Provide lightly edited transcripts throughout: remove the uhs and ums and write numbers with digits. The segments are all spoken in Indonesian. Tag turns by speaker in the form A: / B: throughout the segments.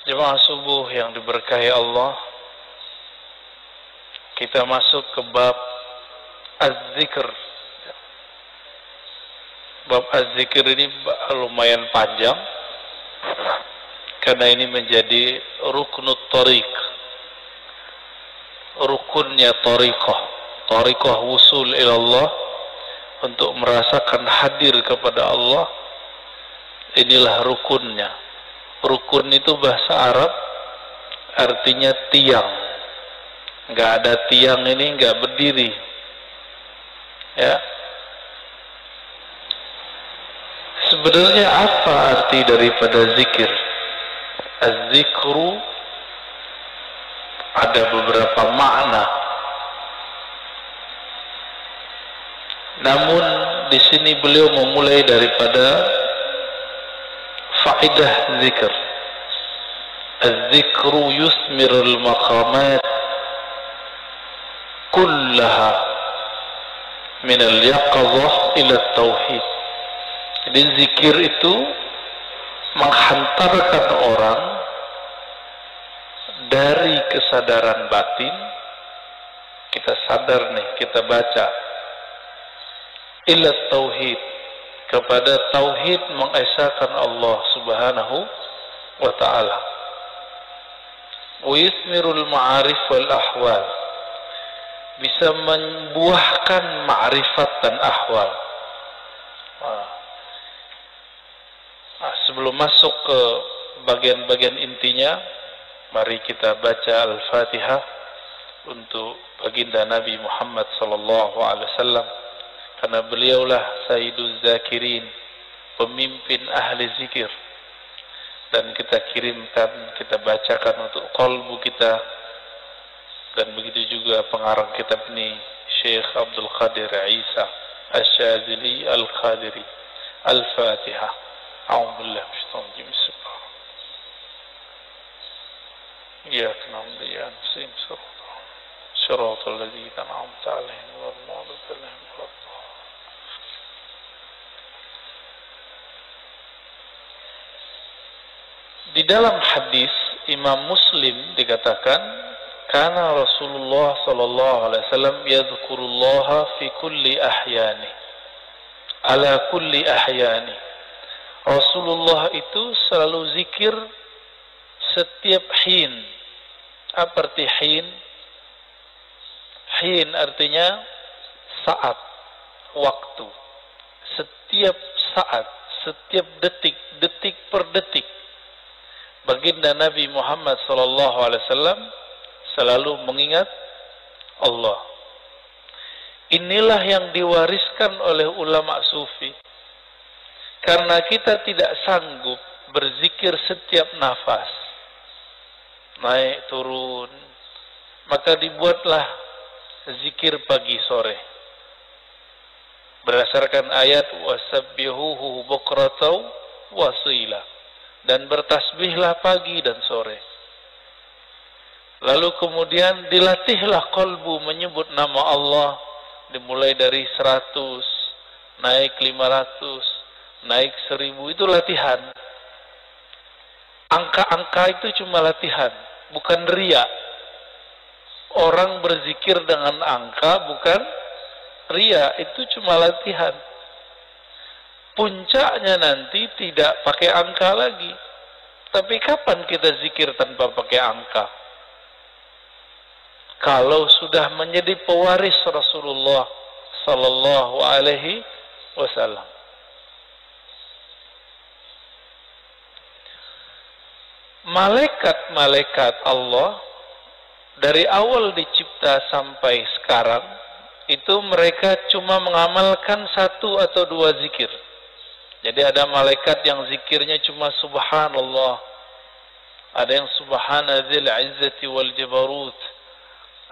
A: Jemaah subuh yang diberkahi Allah, kita masuk ke bab az-zikr. Bab az-zikr ini lumayan panjang karena ini menjadi ruknut thariq, rukunnya thariqah wusul ilallah, untuk merasakan hadir kepada Allah. Inilah rukunnya. Rukun itu bahasa Arab artinya tiang. Nggak ada tiang ini nggak berdiri, ya. Sebenarnya apa arti daripada zikir? Az-zikru ada beberapa makna. Namun di sini beliau memulai daripada faedah zikr. Az-zikru yusmirul maqamat kullaha min al-yaqظah ila tauhid. Jadi zikir itu menghantarkan orang dari kesadaran batin, kita sadar nih, kita baca, ila tauhid, kepada tauhid, mengesahkan Allah Subhanahu wa ta'ala. Wa yusmirul ma'arif wal ahwal, bisa membuahkan ma'rifat dan ahwal. Sebelum masuk ke bagian-bagian intinya, mari kita baca Al-Fatihah untuk baginda Nabi Muhammad sallallahu alaihi wasallam, karena beliaulah Sayyiduz Zakirin, pemimpin ahli zikir, dan kita kirimkan, kita bacakan untuk qalbu kita. Dan begitu juga pengarang kitab ini, Syekh Abdul Qadir Isa Asy-Syadzili Al-Qadiri. Al-Fatihah. A'udzu billahi minasyaitonir rajim. Bismillahirrahmanirrahim. Iyyaka na'budu wa iyyaka nasta'in. Shiratal ladzina an'amta 'alaihim ghairil maghdubi 'alaihim waladdallin. Di dalam hadis Imam Muslim dikatakan, kana Rasulullah sallallahu alaihi wasallam yadhkurullaha fi kulli ahyani, ala kulli ahyani. Rasulullah itu selalu zikir setiap hin. Apa arti hin? Hin artinya saat, waktu. Setiap saat, setiap detik, detik per detik. Baginda Nabi Muhammad SAW selalu mengingat Allah. Inilah yang diwariskan oleh ulama sufi. Karena kita tidak sanggup berzikir setiap nafas, naik turun, maka dibuatlah zikir pagi sore. Berdasarkan ayat wasabbihuhu bukratan wasila, dan bertasbihlah pagi dan sore. Lalu kemudian dilatihlah qalbu menyebut nama Allah, dimulai dari 100, naik 500, naik 1000, itu latihan. Angka-angka itu cuma latihan, bukan riya. Orang berzikir dengan angka bukan riya, itu cuma latihan. Puncaknya nanti tidak pakai angka lagi. Tapi kapan kita zikir tanpa pakai angka? Kalau sudah menjadi pewaris Rasulullah sallallahu alaihi wasallam. Malaikat-malaikat Allah dari awal dicipta sampai sekarang itu mereka cuma mengamalkan 1 atau 2 zikir. Jadi ada malaikat yang zikirnya cuma subhanallah, ada yang subhanadzil izzati wal jabarut,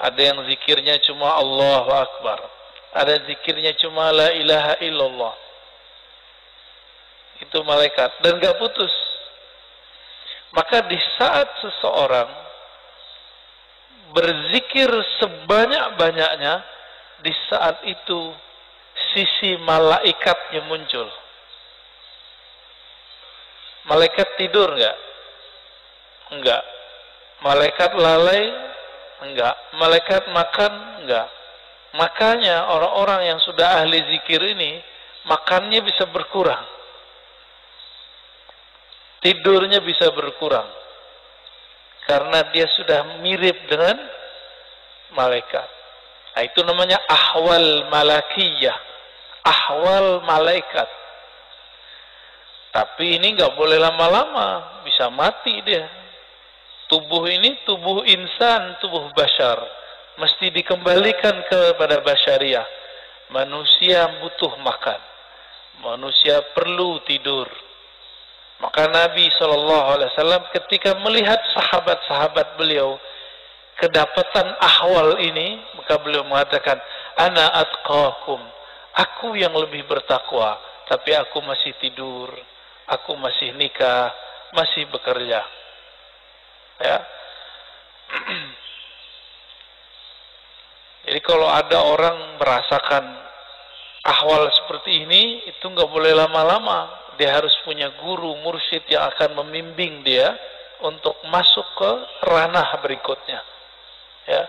A: ada yang zikirnya cuma Allahu akbar, ada zikirnya cuma la ilaha illallah. Itu malaikat, dan gak putus. Maka di saat seseorang berzikir sebanyak-banyaknya, di saat itu sisi malaikatnya muncul. Malaikat tidur nggak? Enggak. Malaikat lalai? Enggak. Malaikat makan? Enggak. Makanya orang-orang yang sudah ahli zikir ini, makannya bisa berkurang. Tidurnya bisa berkurang. Karena dia sudah mirip dengan malaikat. Nah, itu namanya ahwal malakiyah. Ahwal malaikat. Tapi ini nggak boleh lama-lama, bisa mati dia. Tubuh ini tubuh insan, tubuh bashar, mesti dikembalikan kepada basyariah. Manusia butuh makan, manusia perlu tidur. Maka Nabi SAW ketika melihat sahabat-sahabat beliau kedapatan ahwal ini, maka beliau mengatakan, ana atqakum, aku yang lebih bertakwa, tapi aku masih tidur. Aku masih nikah, masih bekerja. Ya. Jadi kalau ada orang merasakan ahwal seperti ini, itu nggak boleh lama-lama. Dia harus punya guru, mursyid yang akan membimbing dia untuk masuk ke ranah berikutnya. Ya.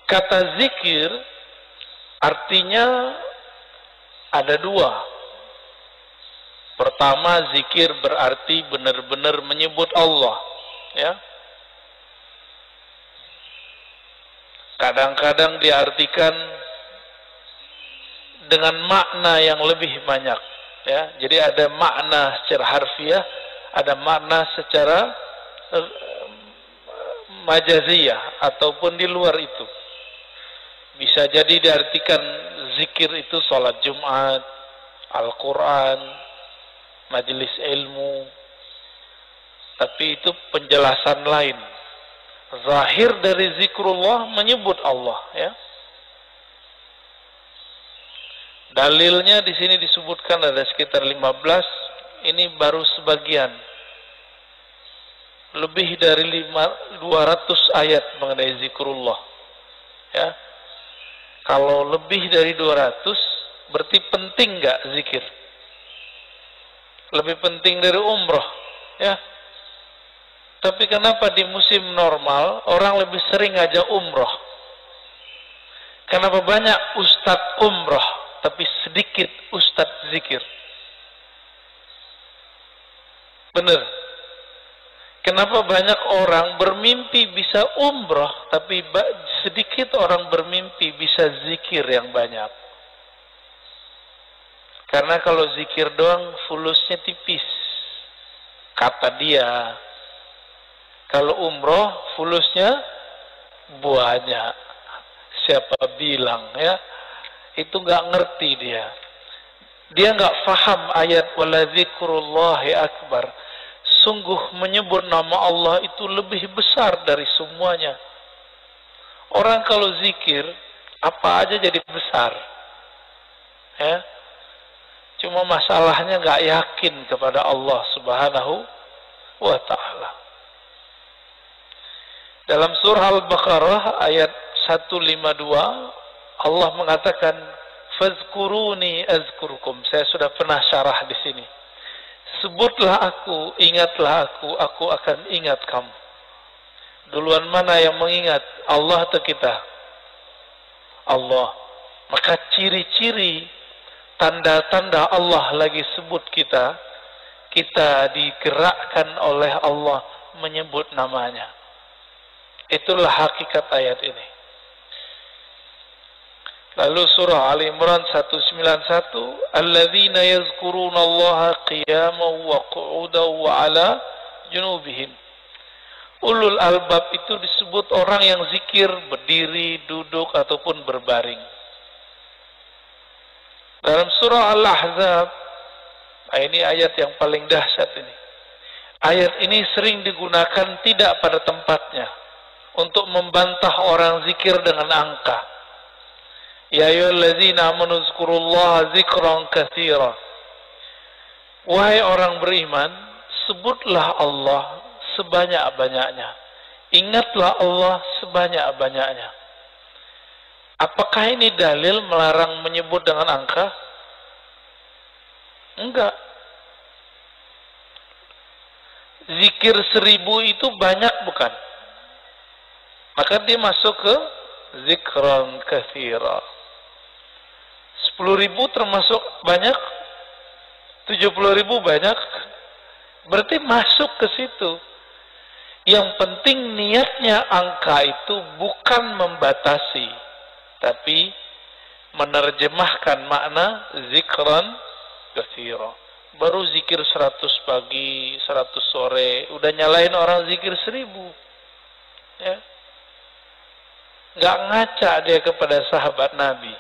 A: Kata zikir artinya ada dua. Pertama, zikir berarti benar-benar menyebut Allah, ya. Kadang-kadang diartikan dengan makna yang lebih banyak, ya. Jadi ada makna secara harfiah, ada makna secara majaziyah ataupun di luar itu. Bisa jadi diartikan zikir itu sholat Jumat, Al-Quran, majelis ilmu. Tapi itu penjelasan lain. Zahir dari zikrullah menyebut Allah, ya. Dalilnya di sini disebutkan ada sekitar 15, ini baru sebagian. Lebih dari 200 ayat mengenai zikrullah, ya. Kalau lebih dari 200, berarti penting nggak zikir? Lebih penting dari umroh, ya. Tapi kenapa di musim normal orang lebih sering aja umroh? Kenapa banyak ustadz umroh, tapi sedikit ustadz zikir? Bener. Kenapa banyak orang bermimpi bisa umroh, tapi sedikit orang bermimpi bisa zikir yang banyak? Karena kalau zikir doang fulusnya tipis, kata dia. Kalau umroh fulusnya banyak. Siapa bilang, ya? Itu nggak ngerti dia. Dia nggak faham ayat wala zikrullahi akbar. Sungguh menyebut nama Allah itu lebih besar dari semuanya. Orang kalau zikir, apa aja jadi besar. Ya. Cuma masalahnya nggak yakin kepada Allah Subhanahu wa Ta'ala. Dalam surah Al-Baqarah ayat 152, Allah mengatakan, "Fazkuruni azkurkum." Saya sudah pernah syarah di sini. Sebutlah aku, ingatlah aku akan ingat kamu. Duluan mana yang mengingat? Allah atau kita? Allah. Maka ciri-ciri, tanda-tanda Allah lagi sebut kita, kita digerakkan oleh Allah menyebut namanya. Itulah hakikat ayat ini. Lalu surah Ali Imran 191, alladzina yazkuruna Allaha qiyaman wa qu'udan wa ala junubihim. Ulul albab itu disebut orang yang zikir berdiri, duduk ataupun berbaring. Dalam surah Al-Ahzab, ini ayat yang paling dahsyat ini. Ayat ini sering digunakan tidak pada tempatnya untuk membantah orang zikir dengan angka. Ya ayyuhalladzina amanu zkurullaha zikran katsira. Wahai orang beriman, sebutlah Allah sebanyak-banyaknya. Ingatlah Allah sebanyak-banyaknya. Apakah ini dalil melarang menyebut dengan angka? Enggak. Zikir 1000 itu banyak bukan? Maka dia masuk ke zikran katsira. 10.000 termasuk banyak? 70.000 banyak? Berarti masuk ke situ. Yang penting niatnya angka itu bukan membatasi, tapi menerjemahkan makna zikran katsira. Baru zikir 100 pagi, 100 sore, udah nyalain orang zikir 1000. Ya. Nggak ngaca dia kepada sahabat Nabi.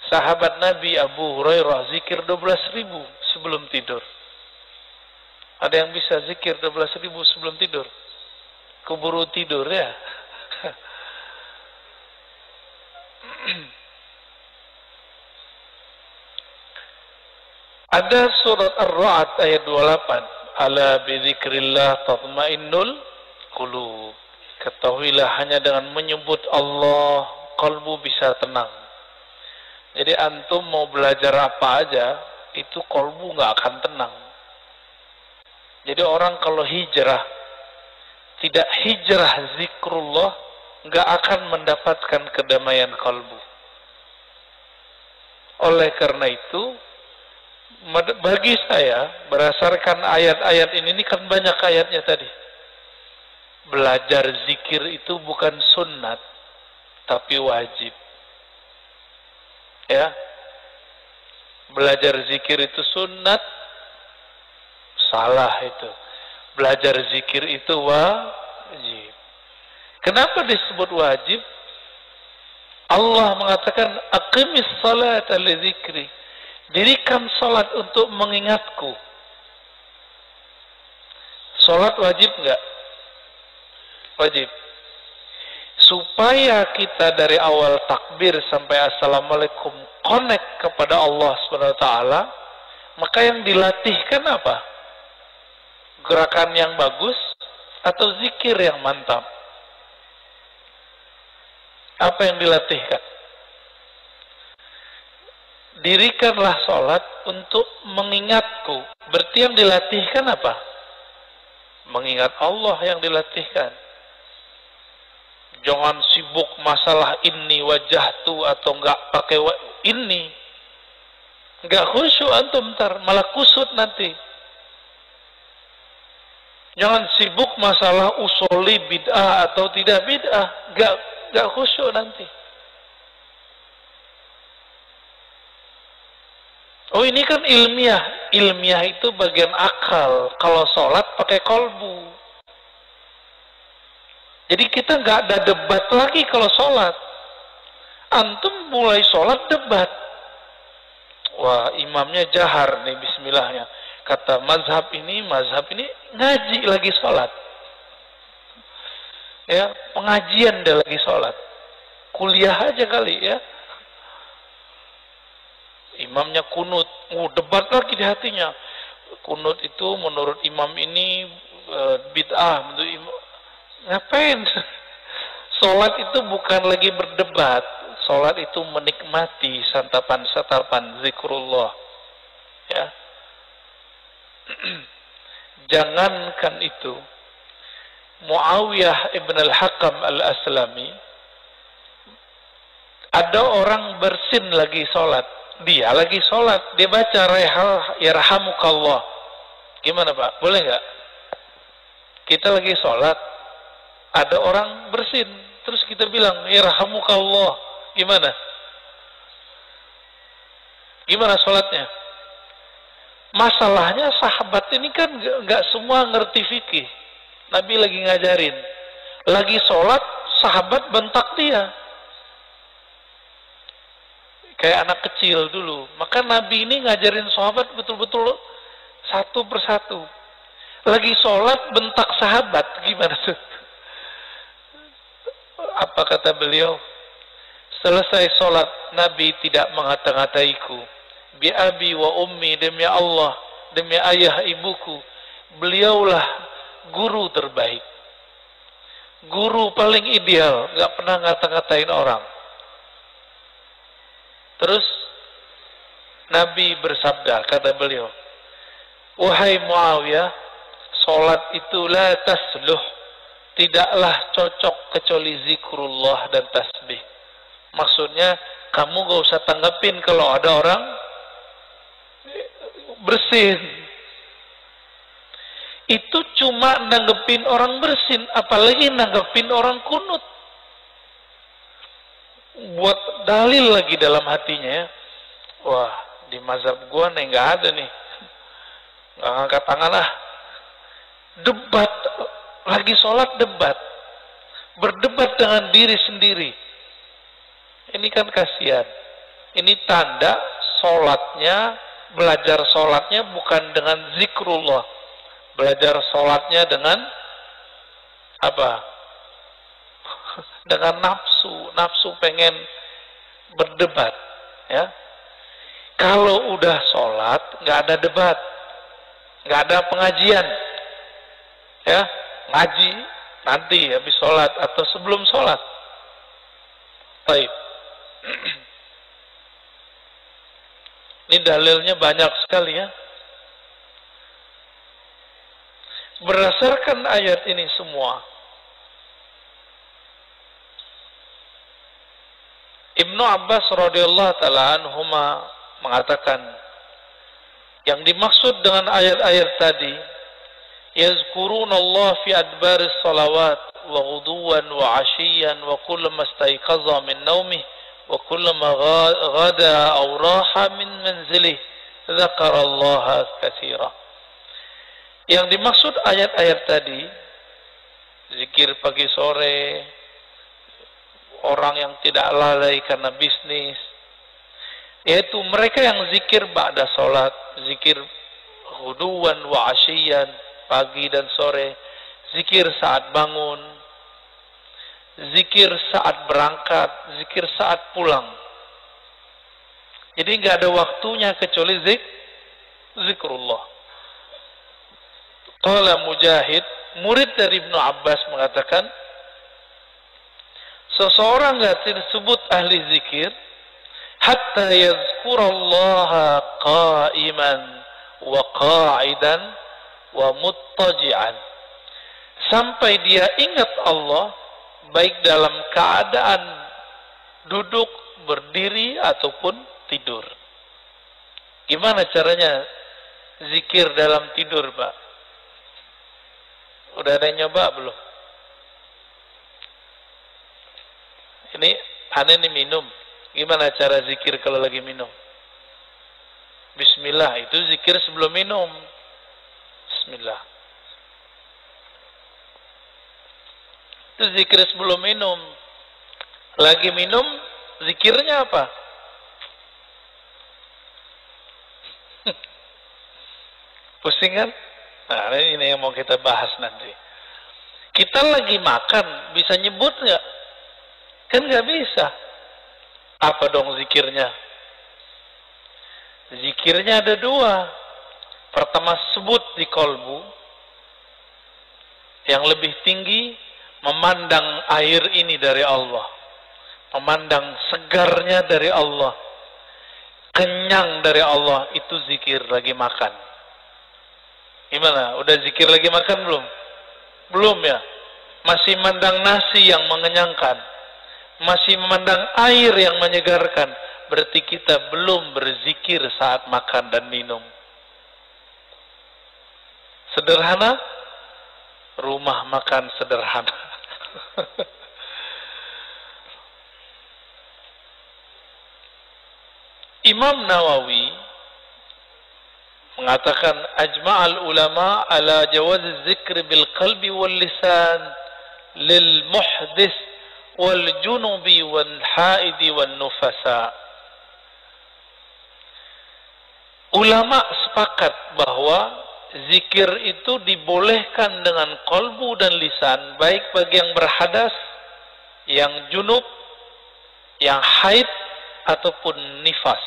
A: Sahabat Nabi Abu Hurairah zikir 12.000 sebelum tidur. Ada yang bisa zikir 12.000 sebelum tidur? Keburu tidur ya. Ada surat Ar-Ra'd ayat 28. Ala bizikrillah tatmainnul qulub. Ketahuilah hanya dengan menyebut Allah kalbu bisa tenang. Jadi antum mau belajar apa aja, itu kalbu nggak akan tenang. Jadi orang kalau hijrah, tidak hijrah zikrullah, nggak akan mendapatkan kedamaian kalbu. Oleh karena itu, bagi saya, berdasarkan ayat-ayat ini kan banyak ayatnya tadi. Belajar zikir itu bukan sunnat, tapi wajib. Ya, belajar zikir itu sunnat, salah itu. Belajar zikir itu wajib. Kenapa disebut wajib? Allah mengatakan, aqimis salata li dzikri. Dirikan salat untuk mengingatku. Salat wajib enggak? Wajib. Supaya kita dari awal takbir sampai assalamualaikum connect kepada Allah SWT, maka yang dilatihkan apa? Gerakan yang bagus atau zikir yang mantap? Apa yang dilatihkan? Dirikanlah sholat untuk mengingatku. Berarti yang dilatihkan apa? Mengingat Allah yang dilatihkan. Jangan sibuk masalah ini wajahtu atau enggak pakai ini. Enggak khusyuk antum ntar, malah kusut nanti. Jangan sibuk masalah usuli bid'ah atau tidak bid'ah, enggak khusyuk nanti. Oh ini kan ilmiah. Ilmiah itu bagian akal. Kalau sholat pakai kolbu. Jadi kita nggak ada debat lagi kalau sholat. Antum mulai sholat debat. Wah imamnya jahar nih bismillahnya. Kata mazhab ini ngaji lagi sholat. Ya pengajian dia lagi sholat. Kuliah aja kali ya. Imamnya kunut, debat lagi di hatinya. Kunut itu menurut imam ini bid'ah, menurut imam. Ngapain? Sholat itu bukan lagi berdebat. Sholat itu menikmati santapan-santapan zikrullah. Ya. Jangankan itu, Muawiyah ibn al-Hakam al-Aslami, ada orang bersin lagi sholat. Dia lagi sholat, dia baca yarhamukallah. Gimana Pak? Boleh nggak? Kita lagi sholat, ada orang bersin, terus kita bilang yarhamukallah. Gimana? Gimana sholatnya? Masalahnya sahabat ini kan nggak semua ngerti fikih. Nabi lagi ngajarin, lagi sholat, sahabat bentak dia. Kayak anak kecil dulu. Maka Nabi ini ngajarin sahabat betul-betul satu persatu. Lagi sholat bentak sahabat. Gimana tuh? Apa kata beliau? Selesai sholat, Nabi tidak mengata-ngataiku. Bi abi wa ummi, demi Allah, demi ayah ibuku. Beliaulah guru terbaik. Guru paling ideal. Gak pernah ngata-ngatain orang. Terus Nabi bersabda, kata beliau, wahai Muawiyah, salat itu la tasluh, tidaklah cocok kecuali zikrullah dan tasbih. Maksudnya kamu gak usah tanggapin kalau ada orang bersin. Itu cuma nanggepin orang bersin, apalagi nanggepin orang kunut. Buat dalil lagi dalam hatinya, wah di mazhab gua nih nggak ada nih, nggak angkat tangan lah. Debat, lagi sholat debat, berdebat dengan diri sendiri. Ini kan kasihan. Ini tanda sholatnya, belajar sholatnya bukan dengan zikrullah, belajar sholatnya dengan apa? Dengan nafsu pengen berdebat, ya. Kalau udah sholat, nggak ada debat, nggak ada pengajian, ya. Ngaji nanti habis sholat atau sebelum sholat. Baik. Ini dalilnya banyak sekali, ya. Berdasarkan ayat ini semua, Ibnu Abbas radhiyallahu taala anhuma mengatakan, yang dimaksud dengan ayat-ayat tadi, yazkurunallah fi adbaris salawat wa ghuduwan wa 'ashiyyan wa kullama istayqaza min naumih wa kullama ghada aw raha min manzilih dzakarallaha katsira. Yang dimaksud ayat-ayat tadi, zikir pagi sore, orang yang tidak lalai karena bisnis, yaitu mereka yang zikir ba'da sholat, zikir huduwan wa asyiyan, pagi dan sore, zikir saat bangun, zikir saat berangkat, zikir saat pulang. Jadi nggak ada waktunya kecuali zikrullah. Qala Mujahid, murid dari Ibnu Abbas, mengatakan, seseorang nggak disebut ahli zikir hatta yazkurallaha qa'iman wa qa'idan wa muttaji'an, sampai dia ingat Allah baik dalam keadaan duduk, berdiri ataupun tidur. Gimana caranya zikir dalam tidur, Pak? Udah ada yang nyoba belum? Ini aneh nih minum. Gimana cara zikir kalau lagi minum? Bismillah, itu zikir sebelum minum. Bismillah. Itu zikir sebelum minum. Lagi minum, zikirnya apa? Pusing kan? Nah, ini yang mau kita bahas nanti. Kita lagi makan, bisa nyebut nggak? Kan nggak bisa. Apa dong zikirnya? Zikirnya ada dua. Pertama, sebut di kolbu. Yang lebih tinggi, memandang air ini dari Allah. Memandang segarnya dari Allah. Kenyang dari Allah, itu zikir lagi makan. Gimana? Udah zikir lagi makan belum? Belum, ya? Masih memandang nasi yang mengenyangkan. Masih memandang air yang menyegarkan. Berarti kita belum berzikir saat makan dan minum. Sederhana? Rumah makan sederhana. Imam Nawawi mengatakan, ajma'al ulama ala jawaz zikr bil qalbi wal lisan lil muhdis wal junubi wal haidi wal nufasa. Ulama sepakat bahwa zikir itu dibolehkan dengan kolbu dan lisan, baik bagi yang berhadas, yang junub, yang haid ataupun nifas.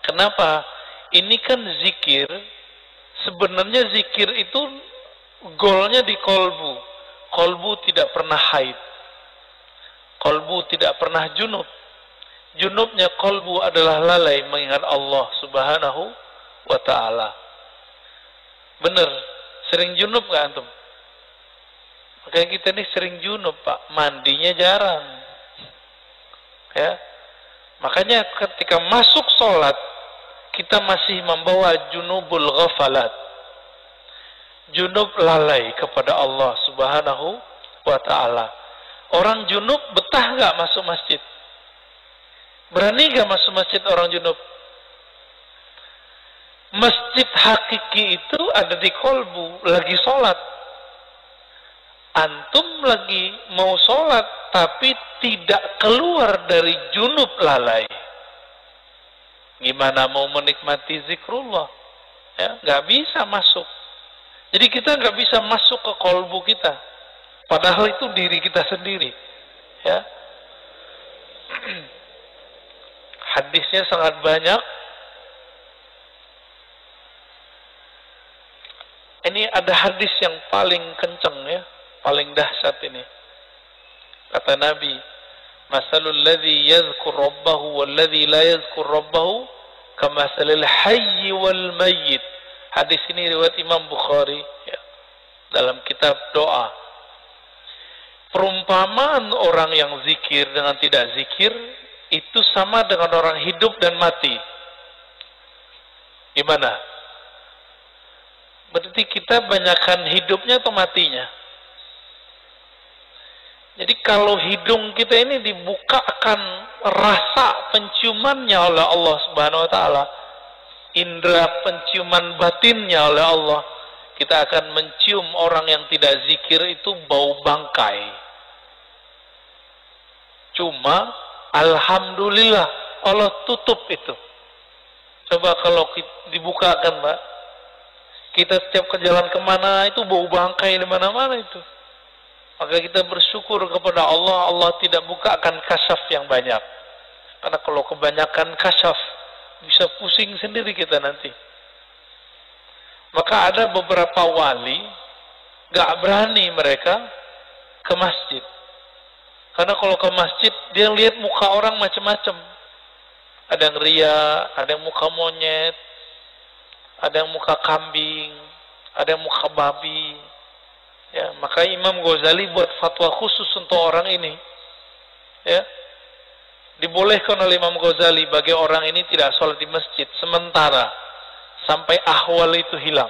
A: Kenapa? Ini kan zikir, sebenarnya zikir itu golnya di kolbu. Kolbu tidak pernah haid, kolbu tidak pernah junub. junubnya kolbu adalah lalai mengingat Allah subhanahu wa ta'ala. Bener, sering junub gak antum? Makanya kita ini sering junub Pak, mandinya jarang. Ya, makanya ketika masuk sholat, kita masih membawa junubul ghafalat, junub lalai kepada Allah subhanahu wa ta'ala. Orang junub betah gak masuk masjid? Berani gak masuk masjid orang junub? Masjid hakiki itu ada di kolbu, lagi sholat. Antum lagi mau sholat, tapi tidak keluar dari junub lalai. Gimana mau menikmati zikrullah? Ya, gak bisa masuk. Jadi kita gak bisa masuk ke kolbu kita. Padahal itu diri kita sendiri. Ya. Hadisnya sangat banyak. Ini ada hadis yang paling kenceng ya, paling dahsyat ini. Kata Nabi, "Masalul ladzi yadhkur rabbahu wal ladzi la yadhkur rabbahu kamasalil hayy wal mayyit." Hadis ini riwayat Imam Bukhari ya, dalam kitab doa. Perumpamaan orang yang zikir dengan tidak zikir itu sama dengan orang hidup dan mati. Gimana? Berarti kita banyakkan hidupnya atau matinya? Jadi kalau hidung kita ini dibukakan rasa penciumannya oleh Allah Subhanahu wa taala, indera penciuman batinnya oleh Allah, kita akan mencium orang yang tidak zikir itu bau bangkai. Cuma alhamdulillah Allah tutup itu. Coba kalau dibukakan, Pak, kita setiap ke jalan kemana itu bau bangkai di mana-mana itu. Maka kita bersyukur kepada Allah, Allah tidak bukakan kasyaf yang banyak. Karena kalau kebanyakan kasyaf, bisa pusing sendiri kita nanti. Maka ada beberapa wali, gak berani mereka ke masjid. Karena kalau ke masjid, dia lihat muka orang macam-macam. Ada yang ria, ada yang muka monyet, ada yang muka kambing, ada yang muka babi. Ya, maka Imam Ghazali buat fatwa khusus untuk orang ini. Ya, dibolehkan oleh Imam Ghazali bagi orang ini tidak sholat di masjid sementara sampai ahwal itu hilang.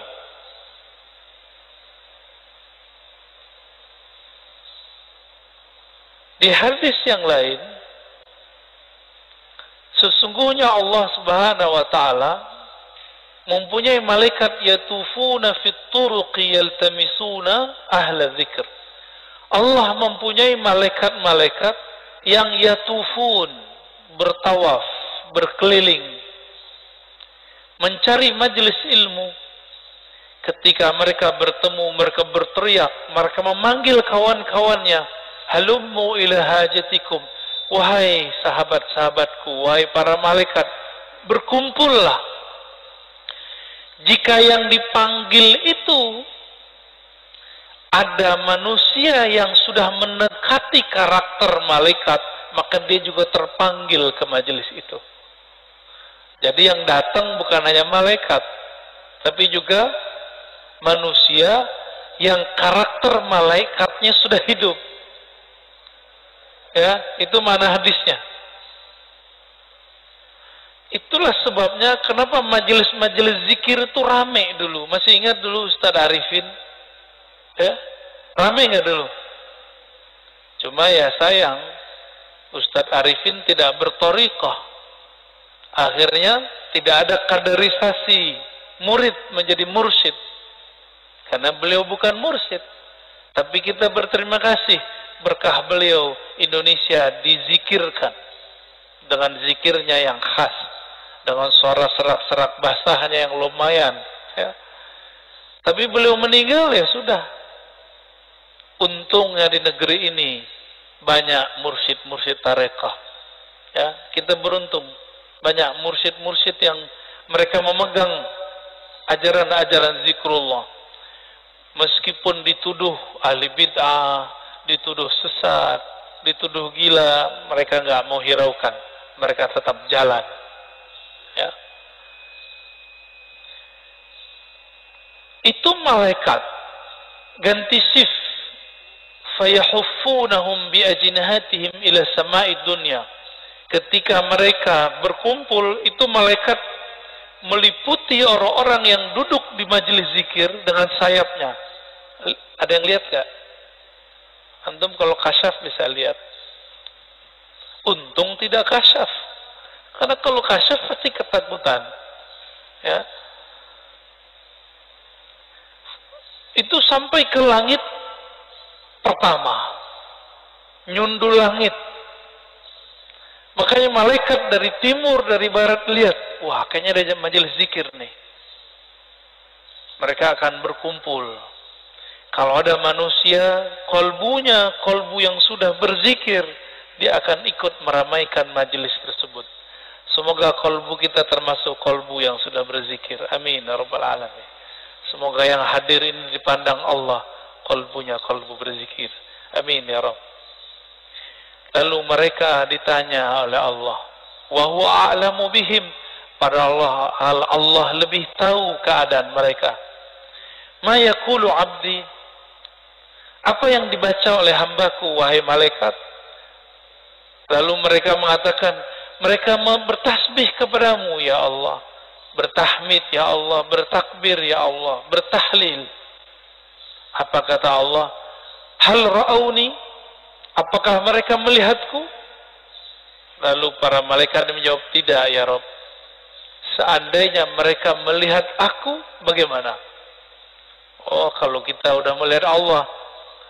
A: Di hadis yang lain, sesungguhnya Allah Subhanahu wa taala mempunyai malaikat yatufuna fit turuqi yaltamisuna ahla dzikr. Allah mempunyai malaikat-malaikat yang yatufun, bertawaf, berkeliling, mencari majelis ilmu. Ketika mereka bertemu, mereka berteriak, mereka memanggil kawan-kawannya, halummu ila hajatikum, wahai sahabat-sahabatku, wahai para malaikat, berkumpullah. Jika yang dipanggil itu ada manusia yang sudah mendekati karakter malaikat, maka dia juga terpanggil ke majelis itu. Jadi yang datang bukan hanya malaikat, tapi juga manusia yang karakter malaikatnya sudah hidup. Ya, itu mana hadisnya. Itulah sebabnya kenapa majelis-majelis zikir itu rame dulu. Masih ingat dulu Ustadz Arifin? Ya, rame nggak dulu? Cuma ya sayang, Ustadz Arifin tidak berthariqah. Akhirnya tidak ada kaderisasi murid menjadi mursyid. Karena beliau bukan mursyid. Tapi kita berterima kasih, berkah beliau Indonesia dizikirkan dengan zikirnya yang khas, dengan suara serak-serak basahnya yang lumayan. Ya. Tapi beliau meninggal ya sudah. Untungnya di negeri ini banyak mursyid-mursyid tarekah. Ya, kita beruntung banyak mursyid-mursyid yang mereka memegang ajaran-ajaran zikrullah. Meskipun dituduh ahli bid'ah, dituduh sesat, dituduh gila, mereka nggak mau hiraukan. mereka tetap jalan. Ya. Itu malaikat ganti shift, fayahuffunahum biajnihatihim ila sama'id dunya. Ketika mereka berkumpul, itu malaikat meliputi orang-orang yang duduk di majelis zikir dengan sayapnya. Ada yang lihat gak? Antum kalau kasyaf bisa lihat. Untung tidak kasyaf. Karena kalau kasyaf pasti ketakutan. Ya. Itu sampai ke langit pertama. Nyundul langit. Makanya malaikat dari timur, dari barat lihat. Wah, kayaknya ada majelis zikir nih. Mereka akan berkumpul. Kalau ada manusia, kolbu yang sudah berzikir, dia akan ikut meramaikan majelis tersebut. Semoga kolbu kita termasuk kolbu yang sudah berzikir. Amin ya rabbal alamin. Semoga yang hadir ini dipandang Allah, kolbunya kolbu berzikir. Amin ya rabb. Lalu mereka ditanya oleh Allah, wa huwa a'lamu bihim, pada Allah lebih tahu keadaan mereka. Ma yaqulu 'abdi, apa yang dibaca oleh hambaku wahai malaikat? Lalu mereka mengatakan, mereka bertasbih kepadamu ya Allah, bertahmid ya Allah, bertakbir ya Allah, bertahlil. Apa kata Allah? Hal ra'auni, apakah mereka melihatku? Lalu para malaikat menjawab, tidak ya Rabb. Seandainya mereka melihat aku, bagaimana? Oh, kalau kita udah melihat Allah,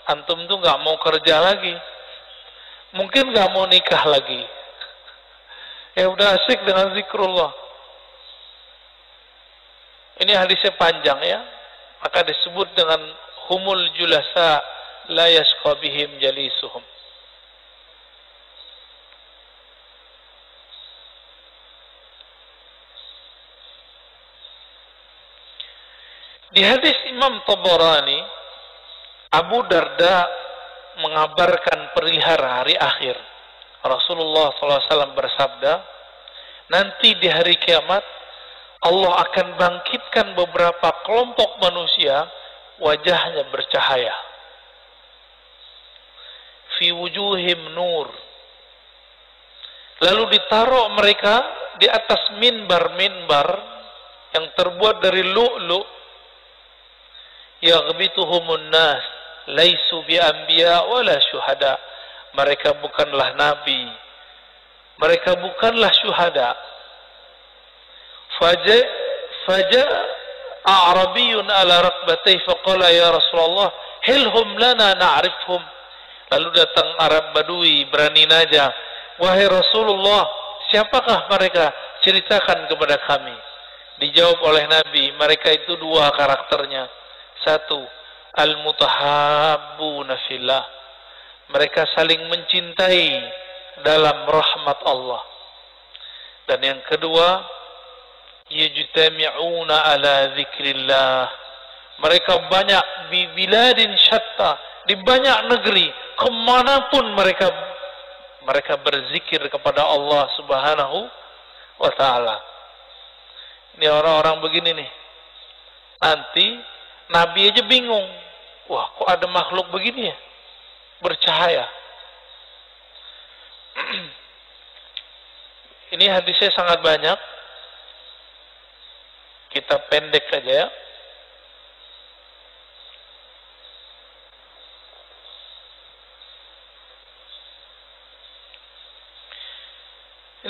A: antum tuh nggak mau kerja lagi, mungkin nggak mau nikah lagi. Ya udah asik dengan zikrullah. Ini hadisnya panjang ya, maka disebut dengan humul julasa la yashqa bihim jalisuhum. Di hadis Imam Tabarani, Abu Darda mengabarkan perihal hari akhir. Rasulullah SAW bersabda, nanti di hari kiamat Allah akan bangkitkan beberapa kelompok manusia, wajahnya bercahaya. Fi wujuhim nur. Lalu ditaruh mereka di atas minbar-minbar yang terbuat dari lu'lu'. Yaghbituhumun nas laisu bi anbiya wala syuhada. Mereka bukanlah nabi, mereka bukanlah syuhada. Faja a'rabiyun ala rakbatayhi faqala ya Rasulullah hilhum lana na'rifhum. Lalu datang Arab Badui berani naja, wahai Rasulullah, siapakah mereka? Ceritakan kepada kami. Dijawab oleh Nabi, mereka itu dua karakternya. Satu, al-mutahabbuna fillah, mereka saling mencintai dalam rahmat Allah. Dan yang kedua, yajtami'una ala zikrillah, mereka banyak di biladin syatta, di banyak negeri, kemanapun mereka berzikir kepada Allah Subhanahu wa ta'ala. Ini orang-orang begini nih, nanti Nabi aja bingung, wah kok ada makhluk begini ya, bercahaya. Ini hadisnya sangat banyak, kita pendek aja ya.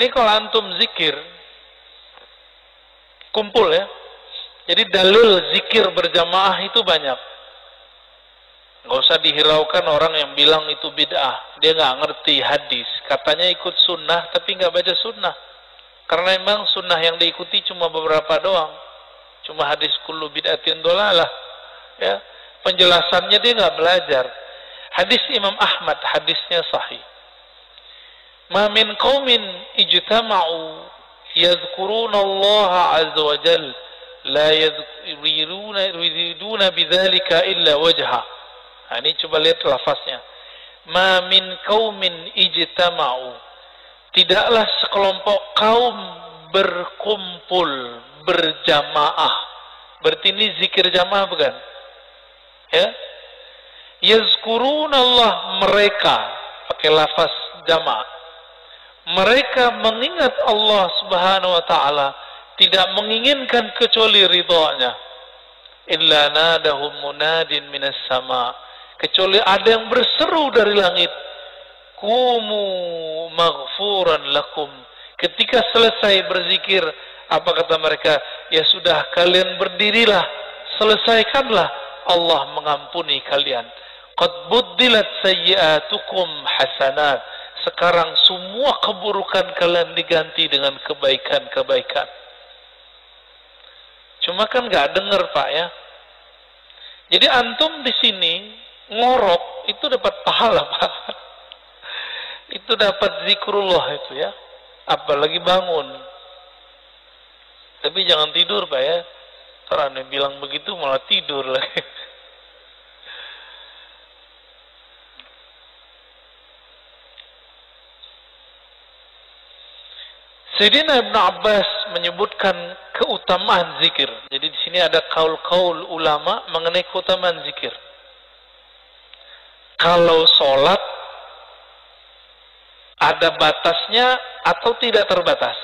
A: Ini kalau antum zikir, kumpul ya. Jadi dalil zikir berjamaah itu banyak. Nggak usah dihiraukan orang yang bilang itu bid'ah. Dia nggak ngerti hadis. Katanya ikut sunnah, tapi nggak baca sunnah. Karena memang sunnah yang diikuti cuma beberapa doang. Cuma hadis kullu bid'atin dolalah. Ya, penjelasannya dia nggak belajar. Hadis Imam Ahmad, hadisnya sahih. Ma min qaumin ijtama'u yadhkuruna Allah azza wa jalla la yuriduna bidzalika illa wajha. Ini coba lihat lafaznya. Ma min qaumin ijtama'u, tidaklah sekelompok kaum berkumpul, berjamaah. Berarti ini zikir jamaah bukan? Ya. Yazkurunallah, mereka pakai lafaz jamaah. Mereka mengingat Allah Subhanahu wa taala, tidak menginginkan kecuali ridhonya. Illa nadahum munadin minas sama, kecuali ada yang berseru dari langit, kumu maghfuran lakum. Ketika selesai berzikir, apa kata mereka? Ya sudah, kalian berdirilah, selesaikanlah, Allah mengampuni kalian. Qad buddilat sayyi'atukum hasanat. Sekarang semua keburukan kalian diganti dengan kebaikan-kebaikan. Cuma kan nggak dengar Pak ya. Jadi antum di sini ngorok itu dapat pahala Pak. Itu dapat zikrullah itu ya. Apalagi bangun. Tapi jangan tidur Pak ya. Karena bilang begitu malah tidur lagi. Sayyidina Ibn Abbas menyebutkan keutamaan zikir. Jadi di sini ada kaul-kaul ulama mengenai keutamaan zikir. Kalau sholat ada batasnya atau tidak terbatas?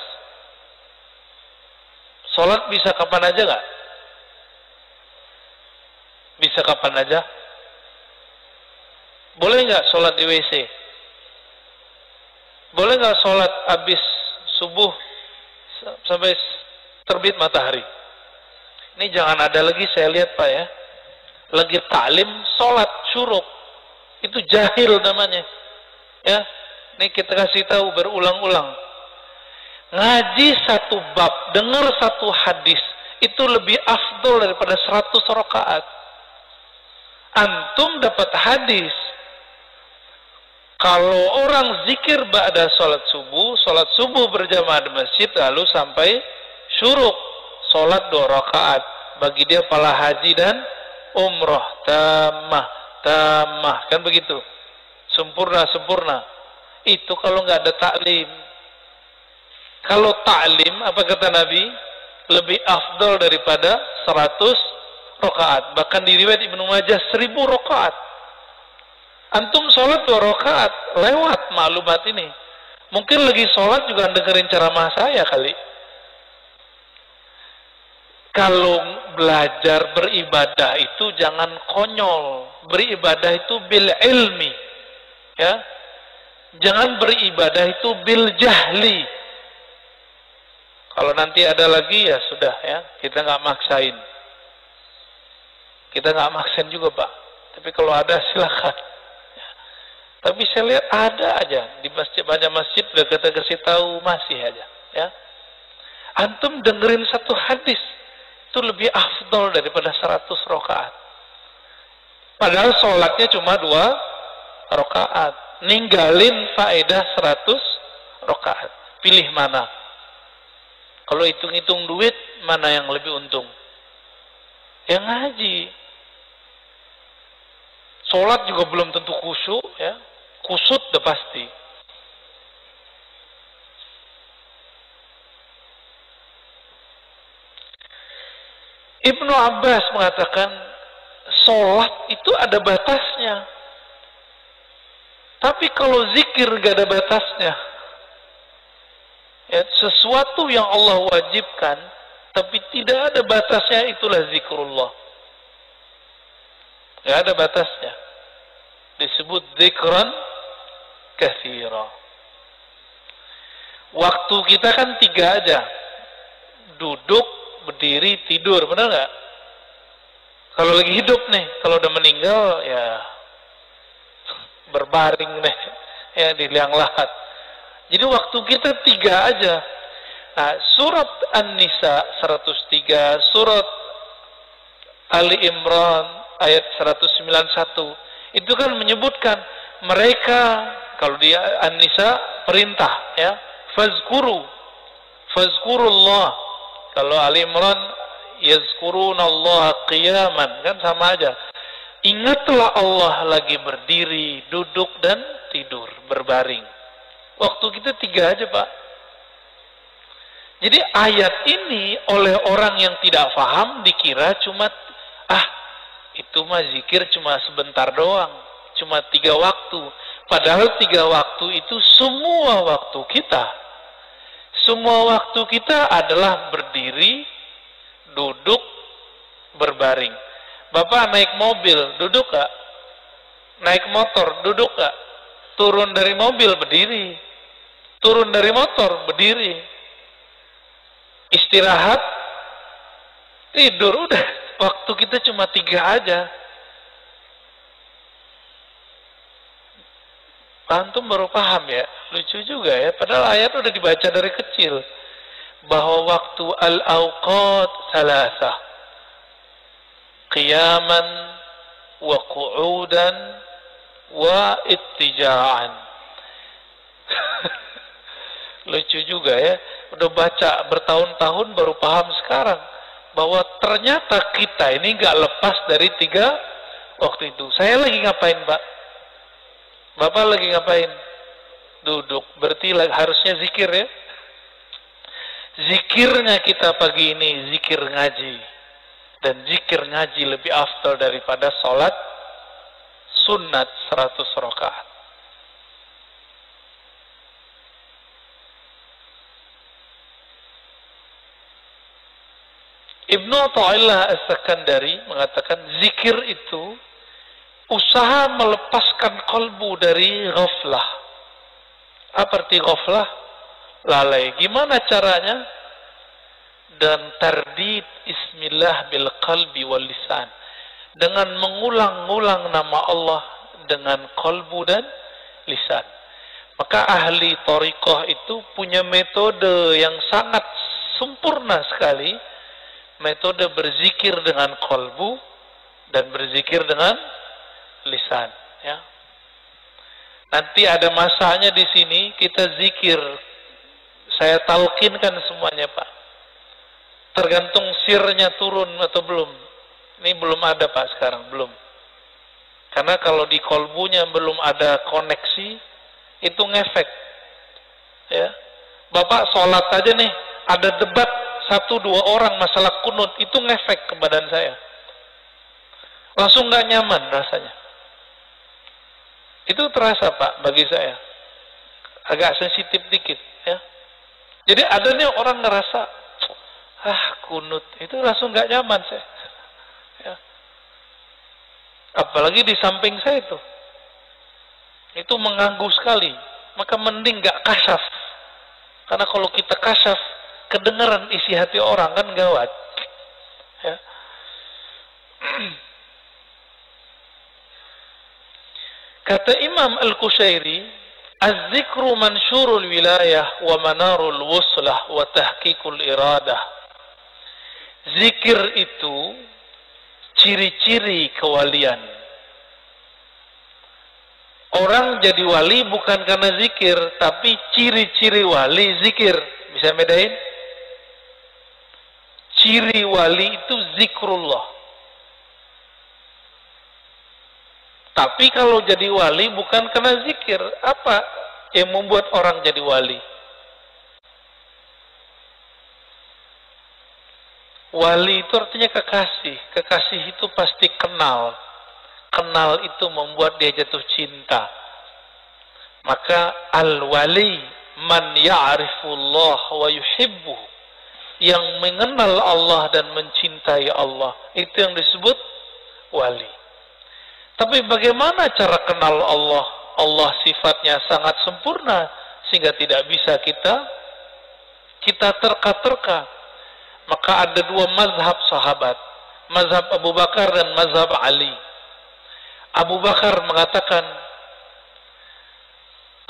A: Sholat bisa kapan aja nggak? Bisa kapan aja? Boleh nggak sholat di WC? Boleh nggak sholat habis subuh sampai terbit matahari? Ini jangan ada lagi saya lihat Pak ya, lagi taklim sholat syuruk, itu jahil namanya ya. Ini kita kasih tahu berulang-ulang, ngaji satu bab, dengar satu hadis itu lebih afdol daripada 100 rakaat. Antum dapat hadis kalau orang zikir ba'da sholat subuh berjamaah di masjid, lalu sampai syuruk, sholat 2 rakaat, bagi dia pahala haji dan umroh, tamah, kan begitu, sempurna. Itu kalau nggak ada taklim. Kalau taklim, apa kata Nabi? Lebih afdol daripada 100 rakaat. Bahkan di riwayat Ibnu Majah 1000 rakaat. Antum sholat 2 rakaat, lewat maklumat ini. Mungkin lagi sholat juga dengerin ceramah saya kali. Kalau belajar beribadah itu jangan konyol. Beribadah itu bil ilmi. Ya. Jangan beribadah itu bil jahli. Kalau nanti ada lagi ya sudah ya, kita nggak maksain. Kita nggak maksain juga Pak. Tapi kalau ada silakan. Tapi saya lihat ada aja di masjid, banyak masjid udah kita kasih tahu masih aja ya. Antum dengerin satu hadis itu lebih afdol daripada 100 rakaat. Padahal sholatnya cuma 2 rakaat. Ninggalin faedah 100 rakaat. Pilih mana? Kalau hitung-hitung duit, mana yang lebih untung? Yang ngaji. Sholat juga belum tentu khusyuk ya. Kusut udah pasti. Ibnu Abbas mengatakan sholat itu ada batasnya. Tapi kalau zikir gak ada batasnya. Ya, sesuatu yang Allah wajibkan tapi tidak ada batasnya, itulah zikrullah. Gak ada batasnya. Disebut zikran katsira. Waktu kita kan 3 aja. Duduk, berdiri, tidur, benar nggak? Kalau lagi hidup nih, kalau udah meninggal ya berbaring nih, ya di liang lahat. Jadi waktu kita 3 aja. Nah, surat An-Nisa 103, surat Ali Imran ayat 191 itu kan menyebutkan mereka, kalau di An-Nisa perintah ya, fazkurullah. Kalau Ali Imran yazkurunallaha qiyaman, kan sama aja. Ingatlah Allah lagi berdiri, duduk dan tidur, berbaring. Waktu kita 3 aja, Pak. Jadi ayat ini oleh orang yang tidak paham dikira cuma, itu mah zikir cuma sebentar doang. Cuma 3 waktu. Padahal 3 waktu itu semua waktu kita. Semua waktu kita adalah berdiri, duduk, berbaring. Bapak naik mobil, duduk gak? Naik motor, duduk gak? Turun dari mobil, berdiri. Turun dari motor, berdiri. Istirahat, tidur, udah. Waktu kita cuma 3 aja. Antum baru paham ya? Lucu juga ya, padahal ayat udah dibaca dari kecil. Bahwa waktu al-awqat salasah. Qiyaman, wa qu'udan, wa ittija'an. Lucu juga ya, udah baca bertahun-tahun baru paham sekarang. Bahwa ternyata kita ini nggak lepas dari 3 waktu itu. Saya lagi ngapain, Pak? Bapak lagi ngapain? Duduk. Berarti harusnya zikir ya. Zikirnya kita pagi ini zikir ngaji. Dan zikir ngaji lebih afdal daripada sholat sunat 100 rakaat. Ibnu Athaillah As-Sakandari mengatakan zikir itu usaha melepaskan kalbu dari ghaflah. Apa arti ghaflah? Lalai. Gimana caranya? Dan tardid ismillah bil qalbi wal lisan. Dengan mengulang-ulang nama Allah dengan kalbu dan lisan. Maka ahli thariqah itu punya metode yang sangat sempurna sekali. Metode berzikir dengan kalbu dan berzikir dengan lisan, ya. Nanti ada masanya di sini kita zikir. Saya talqinkan semuanya, Pak. Tergantung sirnya turun atau belum. Ini belum ada, Pak, sekarang belum. Karena kalau di kalbunya belum ada koneksi, itu ngefek. Ya. Bapak sholat aja nih, ada debat 1-2 orang masalah kunut, itu ngefek ke badan saya. Langsung nggak nyaman rasanya. Itu terasa, Pak, bagi saya. Agak sensitif dikit, ya. Jadi ada nih orang ngerasa, kunut, itu langsung nggak nyaman saya. Ya. Apalagi di samping saya itu mengganggu sekali. Maka mending nggak kasyaf. Karena kalau kita kasyaf, kedengaran isi hati orang kan gawat. Ya. Kata Imam Al-Qushairi, az-zikru mansyurul wilayah wa manarul wuslah wa tahqiqul iradah. Zikir itu ciri-ciri kewalian. Orang jadi wali bukan karena zikir, tapi ciri-ciri wali zikir. Bisa bedain? Ciri wali itu zikrullah. Tapi kalau jadi wali bukan karena zikir, apa yang membuat orang jadi wali? Wali itu artinya kekasih. Kekasih itu pasti kenal. Kenal itu membuat dia jatuh cinta. Maka al-wali man ya'rifullah wa yuhibbuh. Yang mengenal Allah dan mencintai Allah. Itu yang disebut wali. Tapi bagaimana cara kenal Allah? Allah sifatnya sangat sempurna sehingga tidak bisa kita terka-terka. Maka ada 2 mazhab sahabat, mazhab Abu Bakar dan mazhab Ali. Abu Bakar mengatakan,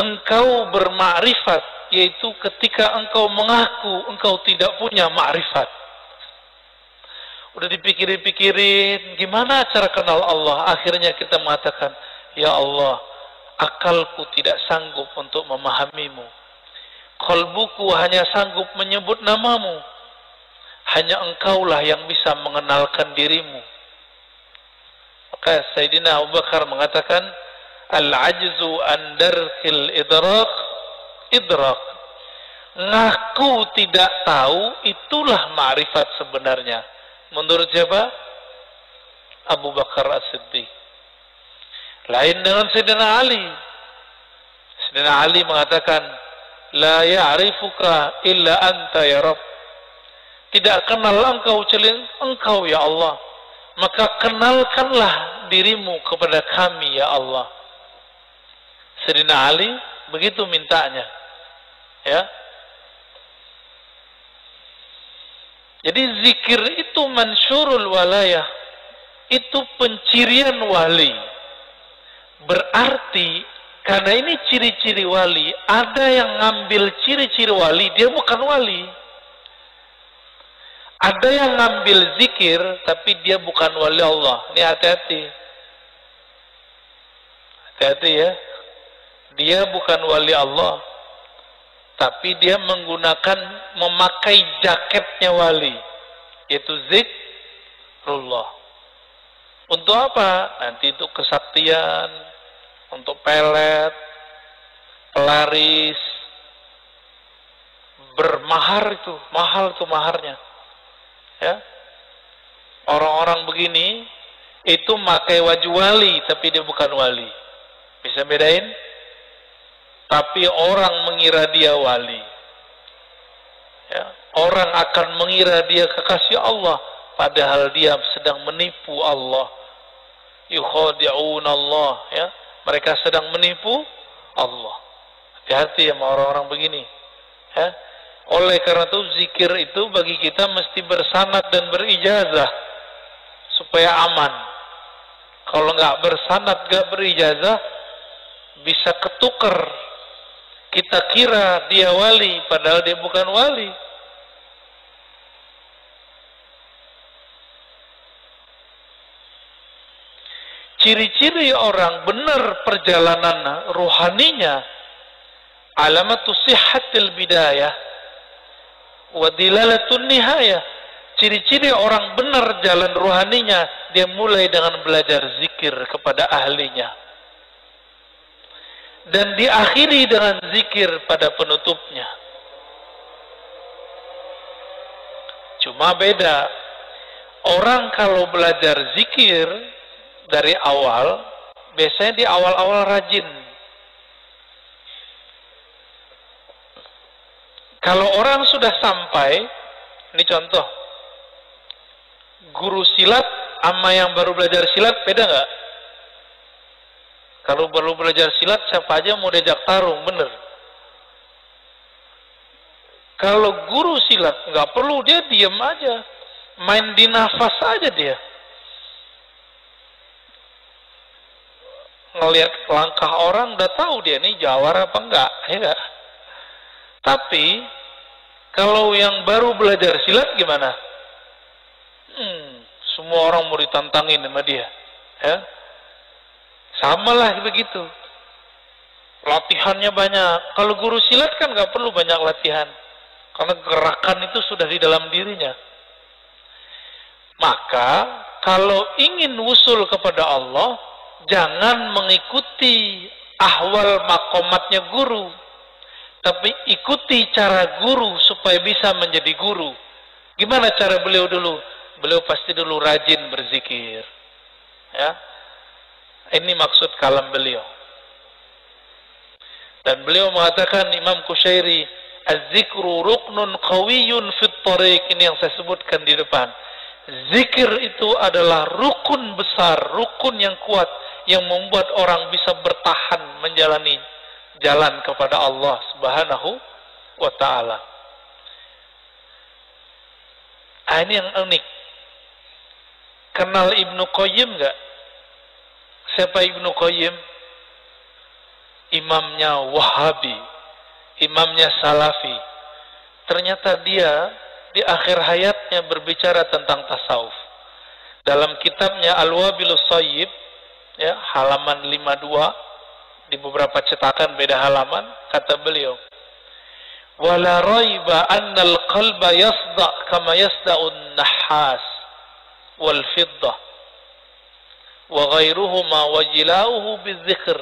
A: engkau bermakrifat, yaitu ketika engkau mengaku engkau tidak punya makrifat. Udah dipikirin-pikirin, gimana cara kenal Allah? Akhirnya kita mengatakan, ya Allah, akalku tidak sanggup untuk memahamimu. Kalbuku hanya sanggup menyebut namamu. Hanya engkaulah yang bisa mengenalkan dirimu. Maka Sayyidina Abu Bakar mengatakan, al-ajzu an darkil idrak idrak. Ngaku tidak tahu, itulah ma'rifat sebenarnya. Menurut siapa? Abu Bakar As-Siddiq. Lain dengan Sayyidina Ali. Sayyidina Ali mengatakan, la ya'rifuka illa anta ya Rabb. Tidak kenal engkau kecuali engkau ya Allah. Maka kenalkanlah dirimu kepada kami ya Allah. Sayyidina Ali begitu mintanya. Ya. Jadi zikir itu mansyurul walayah. Itu pencirian wali. Berarti karena ini ciri-ciri wali, ada yang ngambil ciri-ciri wali, dia bukan wali. Ada yang ngambil zikir, tapi dia bukan wali Allah. Ini hati-hati. Hati-hati ya. Dia bukan wali Allah. Tapi dia memakai jaketnya wali. Yaitu zikrullah. Untuk apa? Nanti itu kesaktian, untuk pelet, pelaris, bermahar itu, mahal itu maharnya. Ya, orang-orang begini itu pakai wajah wali, tapi dia bukan wali. Bisa bedain? Tapi orang mengira dia wali. Ya, orang akan mengira dia kekasih Allah, padahal dia sedang menipu Allah. Yukhadi'un Allah, ya. Mereka sedang menipu Allah. Hati-hati sama orang-orang begini. Ya. Oleh karena itu zikir itu bagi kita mesti bersanad dan berijazah supaya aman. Kalau nggak bersanad, nggak berijazah, bisa ketuker. Kita kira dia wali, padahal dia bukan wali. Ciri-ciri orang benar perjalanan rohaninya, alamatu sihhatil bidayah wa dilalatun nihayah. Ciri-ciri orang benar jalan rohaninya, dia mulai dengan belajar zikir kepada ahlinya. Dan diakhiri dengan zikir pada penutupnya. Cuma beda. Orang kalau belajar zikir dari awal, biasanya di awal-awal rajin. Kalau orang sudah sampai, ini contoh, guru silat sama yang baru belajar silat beda nggak? Kalau baru belajar silat, siapa aja mau diajak tarung, bener. Kalau guru silat, nggak perlu, dia diem aja. Main di nafas aja dia. Ngelihat langkah orang, udah tahu dia nih jawara apa enggak, ya enggak? Tapi, kalau yang baru belajar silat gimana? Semua orang mau ditantangin sama dia. Ya? Sama lah begitu. Latihannya banyak. Kalau guru silat kan nggak perlu banyak latihan. Karena gerakan itu sudah di dalam dirinya. Maka, kalau ingin wusul kepada Allah, jangan mengikuti ahwal makomatnya guru. Tapi ikuti cara guru supaya bisa menjadi guru. Gimana cara beliau dulu? Beliau pasti dulu rajin berzikir. Ya. Ini maksud kalam beliau. Dan beliau mengatakan, Imam Kushairi, az-zikru ruknun qawiyyun fit thariq. Ini yang saya sebutkan di depan. Zikir itu adalah rukun besar, rukun yang kuat, yang membuat orang bisa bertahan menjalani jalan kepada Allah Subhanahu wa ta'ala. Ini yang unik. Kenal Ibnu Qayyim nggak? Siapa Ibnu Qayyim? Imamnya Wahabi, imamnya Salafi. Ternyata dia di akhir hayatnya berbicara tentang tasawuf. Dalam kitabnya Al-Wabilus Shayyib, ya, halaman 52, di beberapa cetakan beda halaman, kata beliau, wala raiba annal qalba yasda kama yasda'un nahas wal fiddah wa ghairuhuma wa jilauhu bidzikr.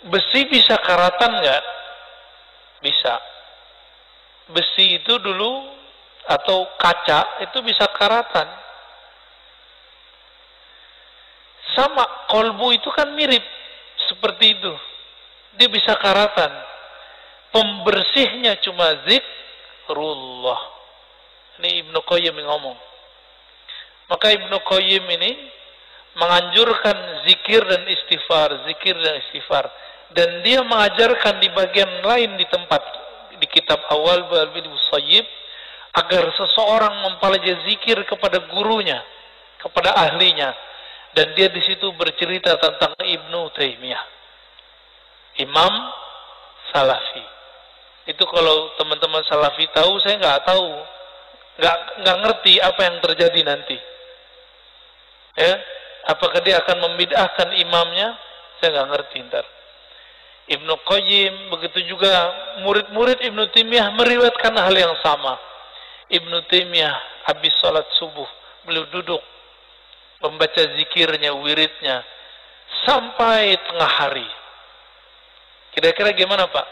A: Besi bisa karatan nggak? Bisa. Besi itu dulu atau kaca itu bisa karatan. Sama kolbu itu kan mirip seperti itu. Dia bisa karatan. Pembersihnya cuma zikrullah. Ini Ibnu Qayyim yang ngomong. Maka Ibnu Qayyim ini menganjurkan zikir dan istighfar, zikir dan istighfar. Dan dia mengajarkan di bagian lain di tempat di kitab awal Al-Bid'ah Musayyib agar seseorang mempelajari zikir kepada gurunya, kepada ahlinya. Dan dia di situ bercerita tentang Ibnu Taimiyah, Imam Salafi. Itu kalau teman-teman Salafi tahu, saya nggak tahu, nggak ngerti apa yang terjadi nanti. Ya, apakah dia akan membid'ahkan imamnya? Saya nggak ngerti ntar. Ibnu Qayyim, begitu juga murid-murid Ibnu Taimiyah meriwayatkan hal yang sama. Ibnu Taimiyah habis sholat subuh, beliau duduk membaca zikirnya, wiridnya sampai tengah hari. Kira-kira gimana Pak?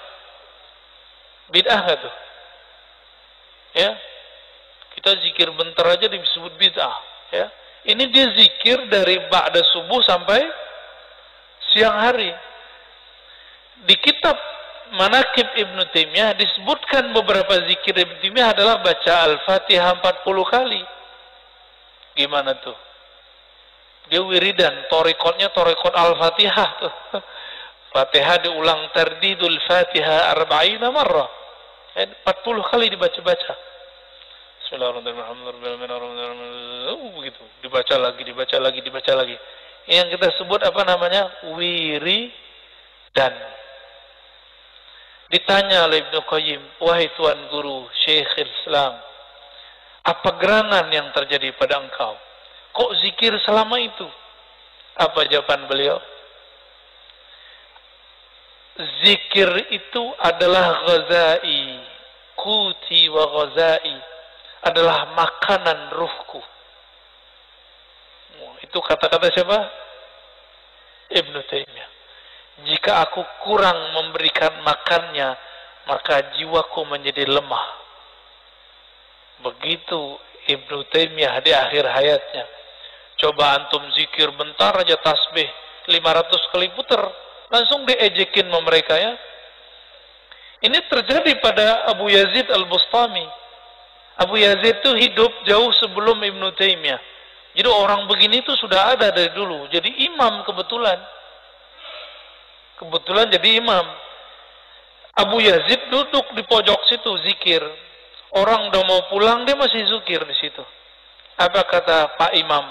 A: Bid'ah nggak tuh? Ya, kita zikir bentar aja disebut bid'ah. Ya, ini dia zikir dari ba'da subuh sampai siang hari. Di kitab Manaqib Ibnu Taimiyah disebutkan beberapa zikir Ibnu Taimiyah adalah baca Al-Fatihah 40 kali. Gimana tuh? Dia wiridan, torikotnya torikot Al-Fatihah tuh. Fatihah diulang tardidul Fatihah 40 marrah. 40 kali dibaca-baca. Bismillahirrahmanirrahim. Begitu, dibaca lagi, dibaca lagi, dibaca lagi. Yang kita sebut apa namanya? Wiridan. Ditanya oleh Ibnu Qayyim, wahai Tuan Guru, Syekhul Islam, apa gerangan yang terjadi pada engkau? Kok zikir selama itu? Apa jawaban beliau? Zikir itu adalah ghazai, kuti wa ghazai, adalah makanan ruhku. Itu kata-kata siapa? Ibnu Taimiyah. Jika aku kurang memberikan makannya, maka jiwaku menjadi lemah. Begitu Ibnu Taimiyah di akhir hayatnya. Coba antum zikir bentar aja tasbih 500 kali putar, langsung diejekin sama mereka ya. Ini terjadi pada Abu Yazid Al-Bustami. Abu Yazid itu hidup jauh sebelum Ibnu Taimiyah. Jadi orang begini itu sudah ada dari dulu. Jadi imam kebetulan. Kebetulan jadi imam. Abu Yazid duduk di pojok situ zikir. Orang udah mau pulang dia masih zikir di situ. Apa kata Pak Imam?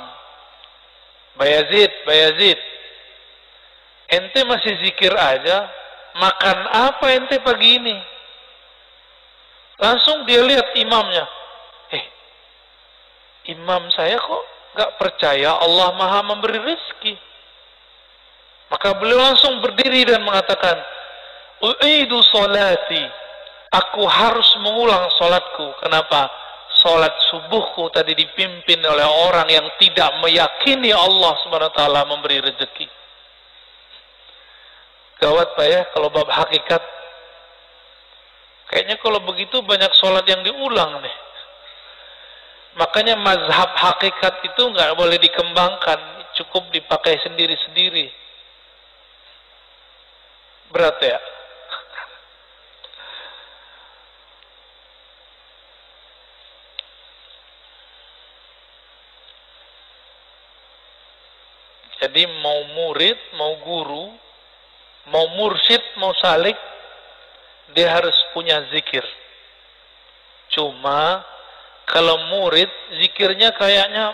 A: Bayazid, Bayazid, ente masih zikir aja. Makan apa ente pagi ini? Langsung dia lihat imamnya. Imam saya kok gak percaya Allah Maha memberi rezeki. Maka beliau langsung berdiri dan mengatakan, u'idu salati, aku harus mengulang salatku. Kenapa? Salat subuhku tadi dipimpin oleh orang yang tidak meyakini Allah SWT memberi rezeki. Gawat Pak ya, kalau bab hakikat. Kayaknya kalau begitu banyak salat yang diulang nih. Makanya mazhab hakikat itu nggak boleh dikembangkan, cukup dipakai sendiri-sendiri. Berat ya. Jadi mau murid, mau guru, mau mursyid, mau salik, dia harus punya zikir. Cuma kalau murid zikirnya kayaknya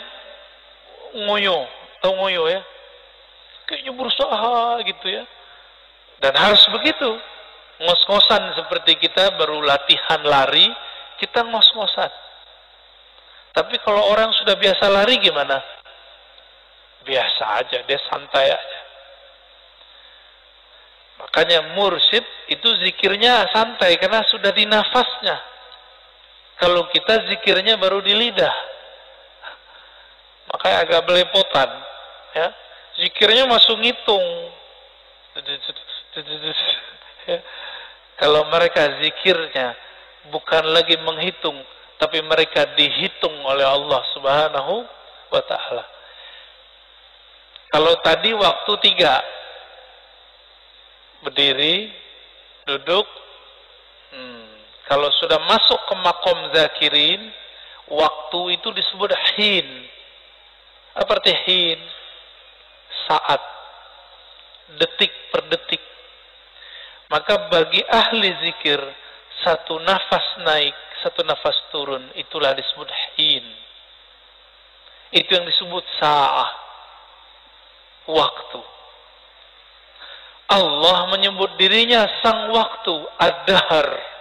A: ngoyo, atau ngoyo ya, kayaknya berusaha gitu ya. Dan harus begitu, ngos-ngosan seperti kita baru latihan lari, kita ngos-ngosan. Tapi kalau orang sudah biasa lari gimana? Biasa aja, dia santai aja. Makanya mursyid itu zikirnya santai karena sudah di nafasnya. Kalau kita zikirnya baru di lidah, makanya agak belepotan. Ya, zikirnya masuk ngitung. Ya. Kalau mereka zikirnya bukan lagi menghitung, tapi mereka dihitung oleh Allah Subhanahu wa ta'ala. Kalau tadi waktu 3, berdiri, duduk. Kalau sudah masuk ke makom zakirin, waktu itu disebut hin. Apa arti hin? Saat, detik per detik. Maka bagi ahli zikir, satu nafas naik, satu nafas turun, itulah disebut hin. Itu yang disebut sa'ah, waktu. Allah menyebut dirinya sang waktu, ad-dahr.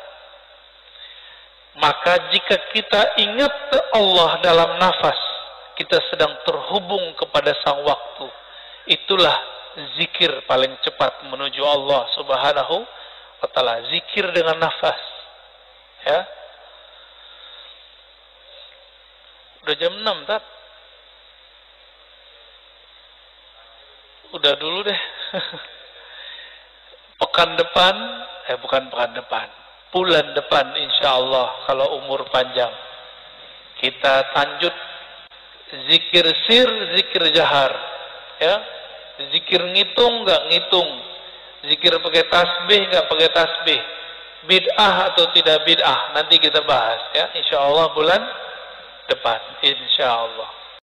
A: Maka jika kita ingat Allah dalam nafas, kita sedang terhubung kepada sang waktu. Itulah zikir paling cepat menuju Allah Subhanahu wa ta'ala. Zikir dengan nafas. Ya. Udah jam 6, Tat. Udah dulu deh. Pekan depan, bukan pekan depan, bulan depan insya Allah kalau umur panjang, kita lanjut zikir sir, zikir jahar. Ya, zikir ngitung nggak ngitung, zikir pakai tasbih nggak pakai tasbih, bid'ah atau tidak bid'ah, nanti kita bahas ya insya Allah bulan depan insya Allah.